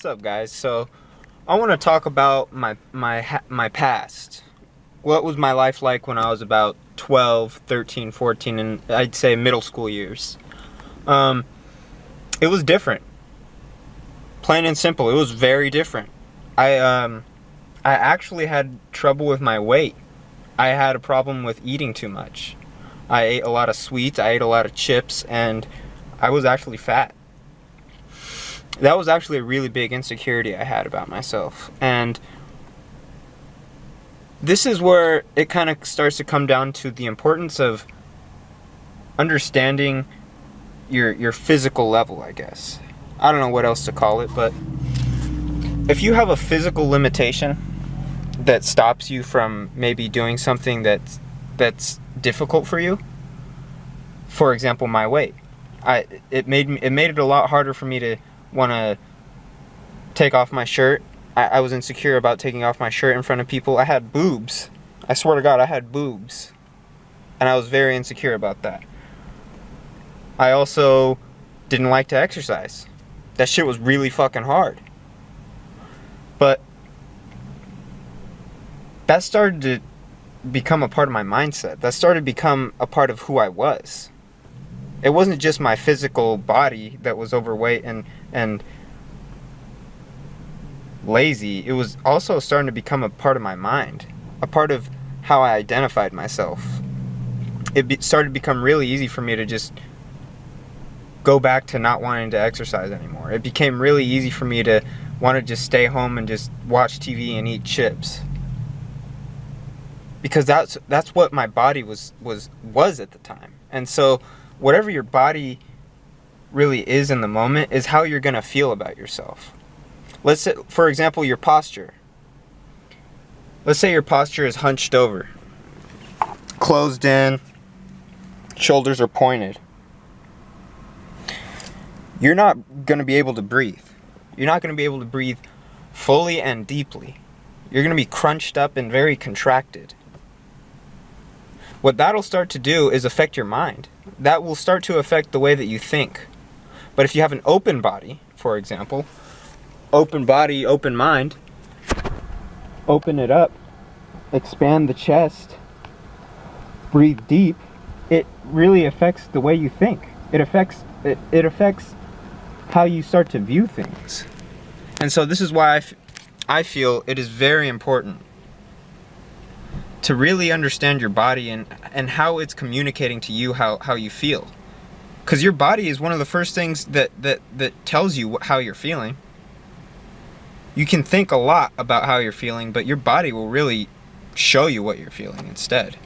What's up, guys? So, I want to talk about my past. What was my life like when I was about 12, 13, 14, and I'd say middle school years? Um, it was different. Plain and simple, it was very different. I actually had trouble with my weight. I had a problem with eating too much. I ate a lot of sweets, I ate a lot of chips, and I was actually fat. That was actually a really big insecurity I had about myself. And this is where it kind of starts to come down to the importance of understanding your physical level, I guess. I don't know what else to call it, but if you have a physical limitation that stops you from maybe doing something that's difficult for you, for example, my weight, it made it a lot harder for me to want to take off my shirt. I was insecure about taking off my shirt in front of people. I had boobs. I swear to God, I had boobs. And I was very insecure about that. I also didn't like to exercise. That shit was really fucking hard. But that started to become a part of my mindset. That started to become a part of who I was. It wasn't just my physical body that was overweight and lazy. It was also starting to become a part of my mind, a part of how I identified myself. Started to become really easy for me to just go back to not wanting to exercise anymore. It became really easy for me to want to just stay home and just watch TV and eat chips. Because that's what my body was at the time. And so whatever your body really is in the moment is how you're going to feel about yourself. Let's say, for example, your posture. Let's say your posture is hunched over, closed in, shoulders are pointed. You're not going to be able to breathe. You're not going to be able to breathe fully and deeply. You're going to be crunched up and very contracted. What that'll start to do is affect your mind. That will start to affect the way that you think. But if you have an open body, for example, open body, open mind, open it up, expand the chest, breathe deep, it really affects the way you think. It affects how you start to view things. And so this is why I feel it is very important to really understand your body and how it's communicating to you how you feel. Because your body is one of the first things that tells you how you're feeling. You can think a lot about how you're feeling, but your body will really show you what you're feeling instead.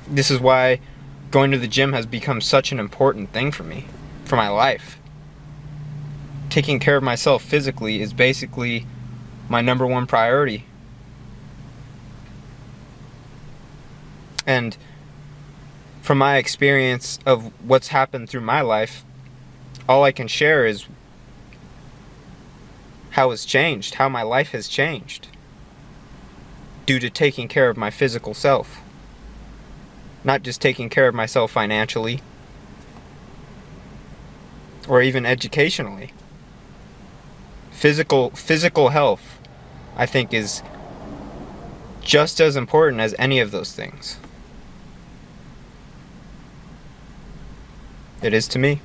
This is why going to the gym has become such an important thing for me, for my life. Taking care of myself physically is basically my number one priority. And from my experience of what's happened through my life, all I can share is how it's changed, how my life has changed due to taking care of my physical self. Not just taking care of myself financially or even educationally. Physical health, I think, is just as important as any of those things. It is to me.